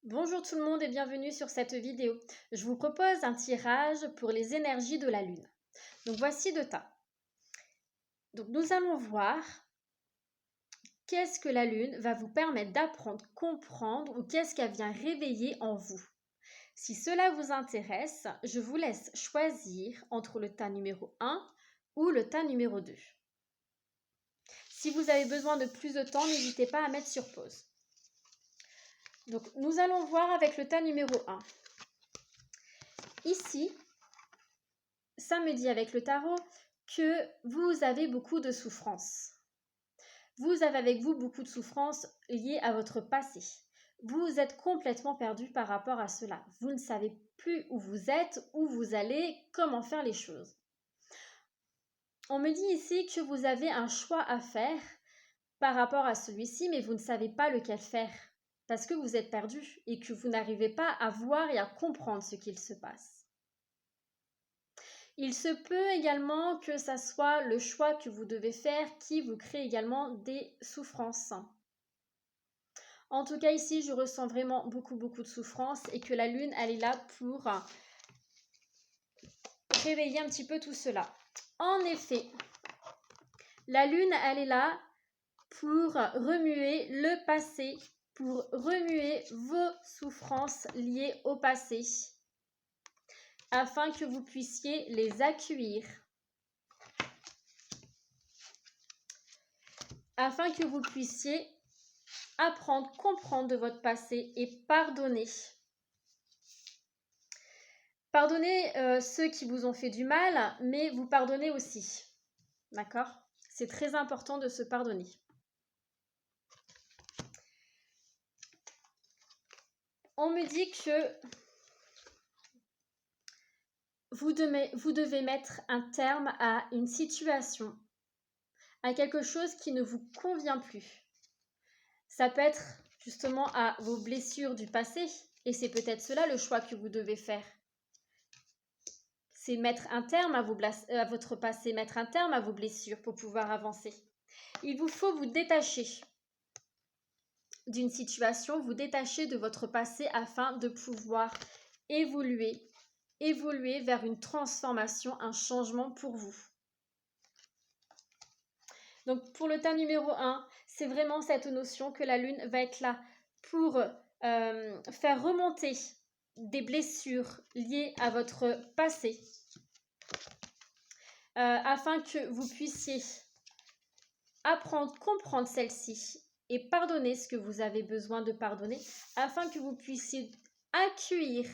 Bonjour tout le monde et bienvenue sur cette vidéo. Je vous propose un tirage pour les énergies de la Lune. Donc voici deux tas. Donc nous allons voir qu'est-ce que la Lune va vous permettre d'apprendre, comprendre ou qu'est-ce qu'elle vient réveiller en vous. Si cela vous intéresse, je vous laisse choisir entre le tas numéro 1 ou le tas numéro 2. Si vous avez besoin de plus de temps, n'hésitez pas à mettre sur pause. Donc nous allons voir avec le tas numéro 1. Ici, ça me dit avec le tarot que vous avez beaucoup de souffrances. Vous avez avec vous beaucoup de souffrances liées à votre passé. Vous êtes complètement perdu par rapport à cela. Vous ne savez plus où vous êtes, où vous allez, comment faire les choses. On me dit ici que vous avez un choix à faire par rapport à celui-ci, mais vous ne savez pas lequel faire parce que vous êtes perdu et que vous n'arrivez pas à voir et à comprendre ce qu'il se passe. Il se peut également que ça soit le choix que vous devez faire qui vous crée également des souffrances. En tout cas, ici, je ressens vraiment beaucoup de souffrances et que la Lune, elle est là pour réveiller un petit peu tout cela. En effet, la Lune, elle est là pour remuer le passé, pour remuer vos souffrances liées au passé, afin que vous puissiez les accueillir. Afin que vous puissiez apprendre, comprendre de votre passé et pardonner. Pardonnez ceux qui vous ont fait du mal, mais vous pardonnez aussi. D'accord ? C'est très important de se pardonner. On me dit que vous devez mettre un terme à une situation, à quelque chose qui ne vous convient plus. Ça peut être justement à vos blessures du passé, et c'est peut-être cela le choix que vous devez faire. C'est mettre un terme à votre passé, mettre un terme à vos blessures pour pouvoir avancer. Il vous faut vous détacher d'une situation, vous détacher de votre passé afin de pouvoir évoluer vers une transformation, un changement pour vous. Donc pour le tas numéro 1, c'est vraiment cette notion que la Lune va être là pour faire remonter des blessures liées à votre passé afin que vous puissiez apprendre, comprendre celle-ci et pardonner ce que vous avez besoin de pardonner afin que vous puissiez accueillir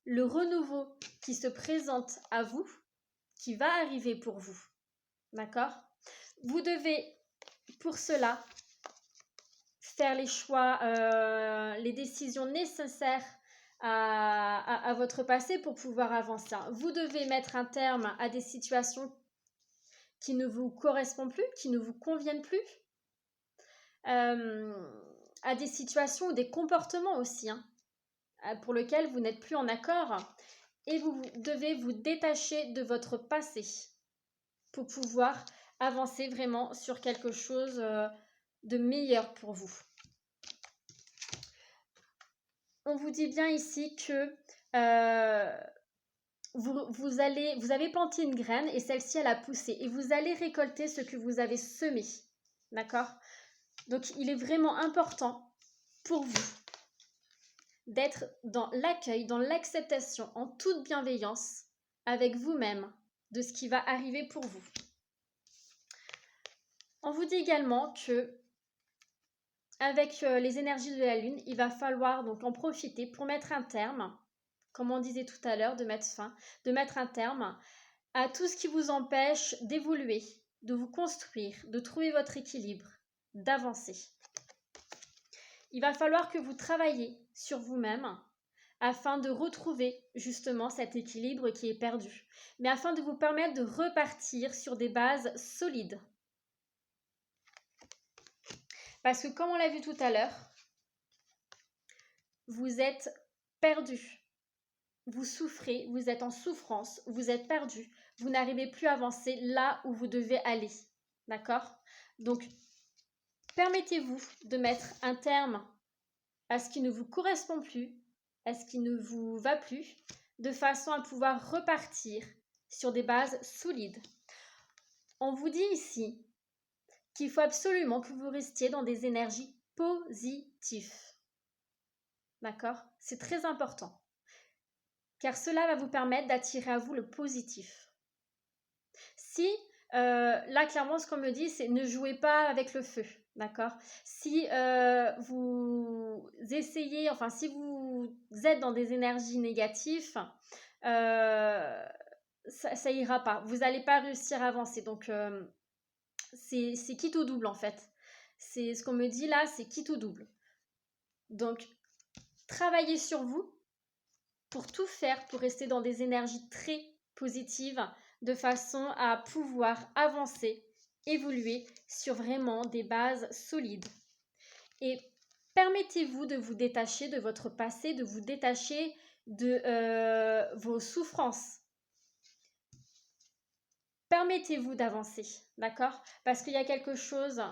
le renouveau qui se présente à vous, qui va arriver pour vous. D'accord ? Vous devez, pour cela, faire les choix, les décisions nécessaires à votre passé pour pouvoir avancer. Vous devez mettre un terme à des situations qui ne vous correspondent plus, qui ne vous conviennent plus, à des situations ou des comportements aussi, pour lesquels vous n'êtes plus en accord, et vous devez vous détacher de votre passé pour pouvoir avancer vraiment sur quelque chose de meilleur pour vous. On vous dit bien ici que vous avez planté une graine et celle-ci elle a poussé et vous allez récolter ce que vous avez semé. D'accord ? Donc il est vraiment important pour vous d'être dans l'accueil, dans l'acceptation, en toute bienveillance avec vous-même de ce qui va arriver pour vous. On vous dit également que avec les énergies de la Lune, il va falloir donc en profiter pour mettre un terme, comme on disait tout à l'heure, de mettre un terme à tout ce qui vous empêche d'évoluer, de vous construire, de trouver votre équilibre, d'avancer. Il va falloir que vous travailliez sur vous-même afin de retrouver justement cet équilibre qui est perdu, mais afin de vous permettre de repartir sur des bases solides. Parce que comme on l'a vu tout à l'heure, vous êtes perdu, vous souffrez, vous êtes en souffrance, vous êtes perdu, vous n'arrivez plus à avancer là où vous devez aller. D'accord ? Donc, permettez-vous de mettre un terme à ce qui ne vous correspond plus, à ce qui ne vous va plus, de façon à pouvoir repartir sur des bases solides. On vous dit ici qu'il faut absolument que vous restiez dans des énergies positives. D'accord? C'est très important. Car cela va vous permettre d'attirer à vous le positif. Si, là clairement ce qu'on me dit, c'est ne jouez pas avec le feu. D'accord? Si vous essayez, enfin si vous êtes dans des énergies négatives, ça ira pas. Vous n'allez pas réussir à avancer. Donc c'est quitte au double en fait. C'est ce qu'on me dit là, c'est quitte au double. Donc travaillez sur vous pour tout faire pour rester dans des énergies très positives de façon à pouvoir avancer, évoluer sur vraiment des bases solides. Et permettez-vous de vous détacher de votre passé, de vous détacher de vos souffrances. Permettez-vous d'avancer, d'accord? Parce qu'il y a quelque chose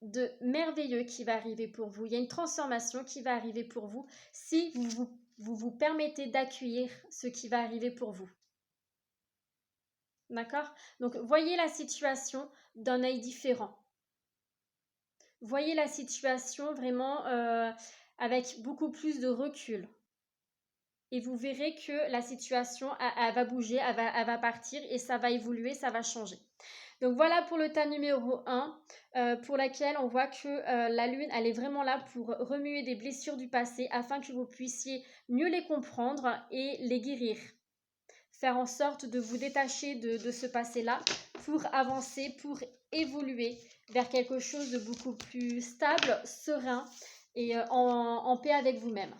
de merveilleux qui va arriver pour vous. Il y a une transformation qui va arriver pour vous si vous permettez d'accueillir ce qui va arriver pour vous. D'accord? Donc, voyez la situation d'un œil différent. Voyez la situation vraiment avec beaucoup plus de recul. Et vous verrez que la situation, elle va bouger, elle va partir et ça va évoluer, ça va changer. Donc voilà pour le tas numéro 1, pour laquelle on voit que la lune, elle est vraiment là pour remuer des blessures du passé afin que vous puissiez mieux les comprendre et les guérir. Faire en sorte de vous détacher de ce passé-là pour avancer, pour évoluer vers quelque chose de beaucoup plus stable, serein et en paix avec vous-même.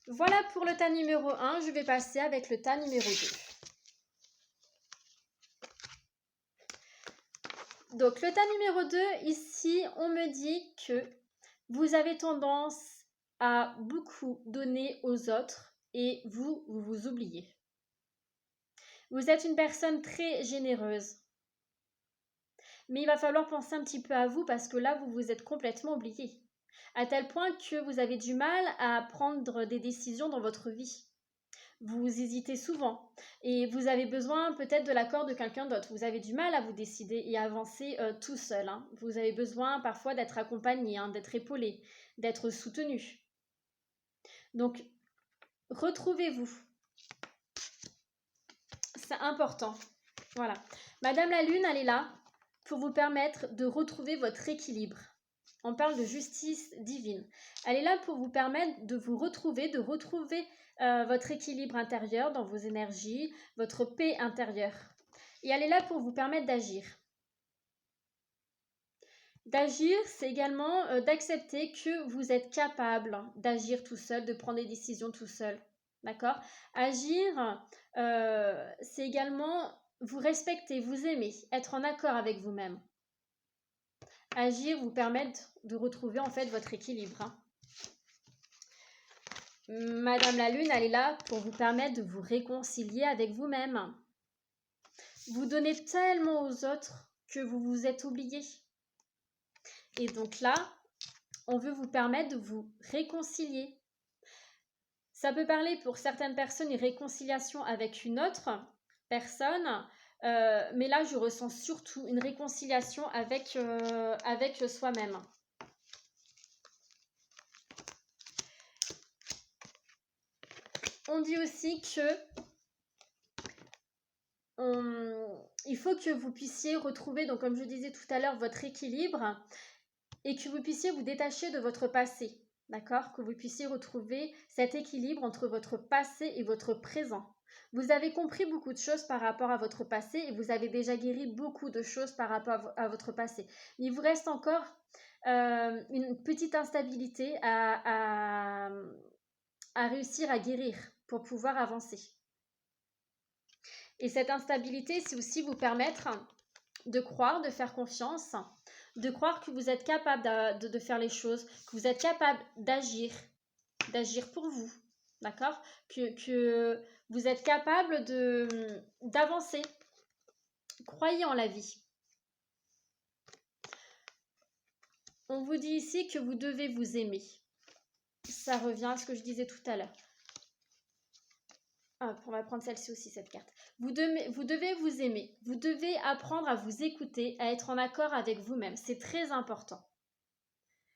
Voilà pour le tas numéro 1, je vais passer avec le tas numéro 2. Donc le tas numéro 2, ici, on me dit que vous avez tendance à beaucoup donner aux autres et vous vous oubliez. Vous êtes une personne très généreuse. Mais il va falloir penser un petit peu à vous parce que là, vous vous êtes complètement oublié. À tel point que vous avez du mal à prendre des décisions dans votre vie. Vous hésitez souvent et vous avez besoin peut-être de l'accord de quelqu'un d'autre. Vous avez du mal à vous décider et à avancer tout seul. Vous avez besoin parfois d'être accompagné, d'être épaulé, d'être soutenu. Donc, retrouvez-vous. C'est important. Voilà. Madame la Lune, elle est là pour vous permettre de retrouver votre équilibre. On parle de justice divine. Elle est là pour vous permettre de vous retrouver, votre équilibre intérieur dans vos énergies, votre paix intérieure. Et elle est là pour vous permettre d'agir. D'agir, c'est également d'accepter que vous êtes capable d'agir tout seul, de prendre des décisions tout seul. D'accord? Agir, c'est également vous respecter, vous aimer, être en accord avec vous-même. Agir vous permettre de retrouver en fait votre équilibre. Madame la Lune, elle est là pour vous permettre de vous réconcilier avec vous-même. Vous donnez tellement aux autres que vous vous êtes oublié. Et donc là, on veut vous permettre de vous réconcilier. Ça peut parler pour certaines personnes une réconciliation avec une autre personne, mais là, je ressens surtout une réconciliation avec soi-même. On dit aussi que il faut que vous puissiez retrouver, donc comme je disais tout à l'heure, votre équilibre et que vous puissiez vous détacher de votre passé, d'accord? Que vous puissiez retrouver cet équilibre entre votre passé et votre présent. Vous avez compris beaucoup de choses par rapport à votre passé et vous avez déjà guéri beaucoup de choses par rapport à votre passé. Mais il vous reste encore une petite instabilité à réussir à guérir pour pouvoir avancer. Et cette instabilité, c'est aussi vous permettre de croire, de faire confiance, de croire que vous êtes capable de faire les choses, que vous êtes capable d'agir pour vous, d'accord? Que vous êtes capable d'avancer. Croyez en la vie. On vous dit ici que vous devez vous aimer. Ça revient à ce que je disais tout à l'heure. Hop, on va prendre celle-ci aussi, cette carte. Vous devez vous aimer. Vous devez apprendre à vous écouter, à être en accord avec vous-même. C'est très important.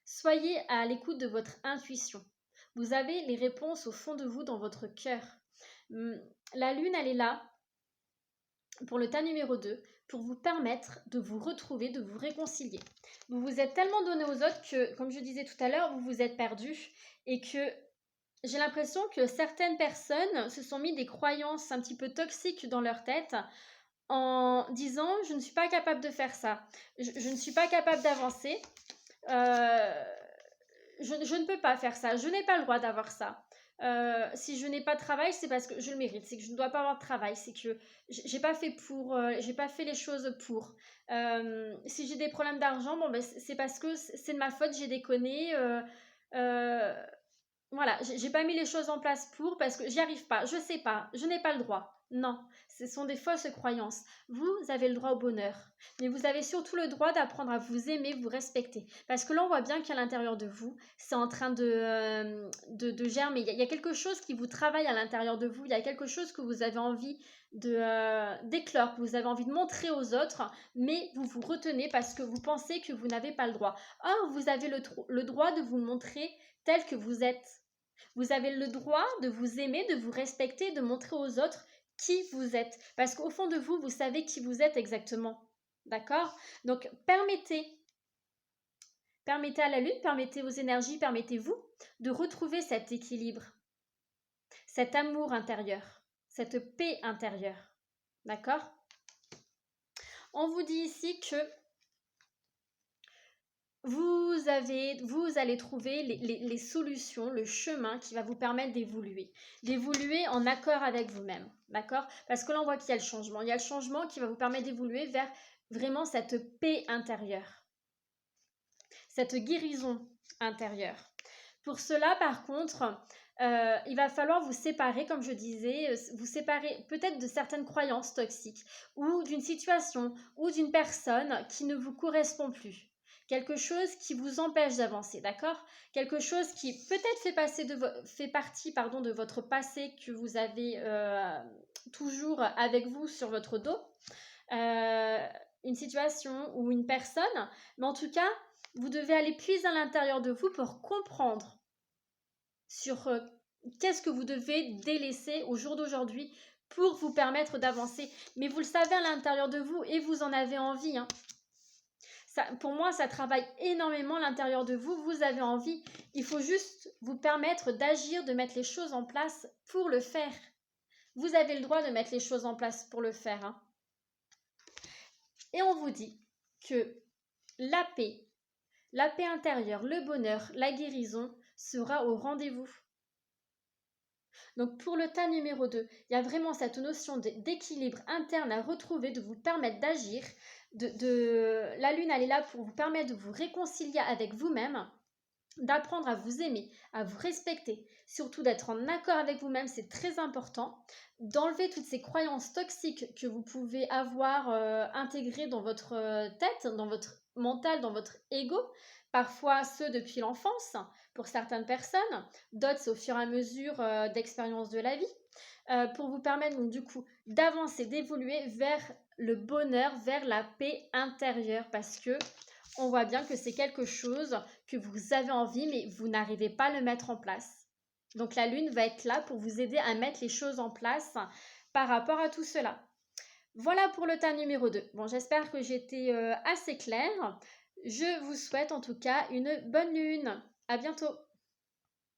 Soyez à l'écoute de votre intuition. Vous avez les réponses au fond de vous, dans votre cœur. La lune, elle est là pour le tas numéro 2, pour vous permettre de vous retrouver, de vous réconcilier. Vous vous êtes tellement donné aux autres que, comme je disais tout à l'heure, vous vous êtes perdu et que j'ai l'impression que certaines personnes se sont mis des croyances un petit peu toxiques dans leur tête en disant « je ne suis pas capable de faire ça, je ne suis pas capable d'avancer, je ne peux pas faire ça, je n'ai pas le droit d'avoir ça. Si je n'ai pas de travail, c'est parce que je le mérite, c'est que je ne dois pas avoir de travail, c'est que j'ai pas fait j'ai pas fait les choses pour. Si j'ai des problèmes d'argent, bon ben c'est parce que c'est de ma faute, j'ai déconné. Voilà, j'ai pas mis les choses en place pour parce que j'y arrive pas, je sais pas, je n'ai pas le droit. Non, ce sont des fausses croyances. Vous avez le droit au bonheur, mais vous avez surtout le droit d'apprendre à vous aimer, vous respecter. Parce que là, on voit bien qu'à l'intérieur de vous, c'est en train de germer. Il y a quelque chose qui vous travaille à l'intérieur de vous, il y a quelque chose que vous avez envie d'éclore, que vous avez envie de montrer aux autres, mais vous vous retenez parce que vous pensez que vous n'avez pas le droit. Or, vous avez le droit de vous montrer tel que vous êtes. Vous avez le droit de vous aimer, de vous respecter, de montrer aux autres qui vous êtes. Parce qu'au fond de vous, vous savez qui vous êtes exactement. D'accord? Donc, permettez à la lune, permettez aux énergies, permettez-vous de retrouver cet équilibre, cet amour intérieur, cette paix intérieure. D'accord? On vous dit ici que vous allez trouver les solutions, le chemin qui va vous permettre d'évoluer en accord avec vous-même, d'accord? Parce que là, on voit qu'il y a le changement. Il y a le changement qui va vous permettre d'évoluer vers vraiment cette paix intérieure, cette guérison intérieure. Pour cela, par contre, il va falloir vous séparer, comme je disais, vous séparer peut-être de certaines croyances toxiques ou d'une situation ou d'une personne qui ne vous correspond plus. Quelque chose qui vous empêche d'avancer, d'accord? Quelque chose qui peut-être fait partie de votre passé que vous avez toujours avec vous sur votre dos. Une situation ou une personne, mais en tout cas, vous devez aller puiser à l'intérieur de vous pour comprendre sur qu'est-ce que vous devez délaisser au jour d'aujourd'hui pour vous permettre d'avancer. Mais vous le savez à l'intérieur de vous et vous en avez envie, hein. Pour moi, ça travaille énormément à l'intérieur de vous. Vous avez envie. Il faut juste vous permettre d'agir, de mettre les choses en place pour le faire. Vous avez le droit de mettre les choses en place pour le faire, hein. Et on vous dit que la paix intérieure, le bonheur, la guérison sera au rendez-vous. Donc pour le tas numéro 2, il y a vraiment cette notion d'équilibre interne à retrouver, de vous permettre d'agir. La lune, elle est là pour vous permettre de vous réconcilier avec vous-même, d'apprendre à vous aimer, à vous respecter, surtout d'être en accord avec vous-même, c'est très important, d'enlever toutes ces croyances toxiques que vous pouvez avoir intégrées dans votre tête, dans votre mental, dans votre ego, parfois ceux depuis l'enfance pour certaines personnes, d'autres c'est au fur et à mesure d'expérience de la vie, pour vous permettre donc du coup d'avancer, d'évoluer vers le bonheur, vers la paix intérieure, parce que on voit bien que c'est quelque chose que vous avez envie, mais vous n'arrivez pas à le mettre en place. Donc la lune va être là pour vous aider à mettre les choses en place par rapport à tout cela. Voilà pour le tas numéro 2. Bon, j'espère que j'étais assez claire. Je vous souhaite en tout cas une bonne lune. À bientôt.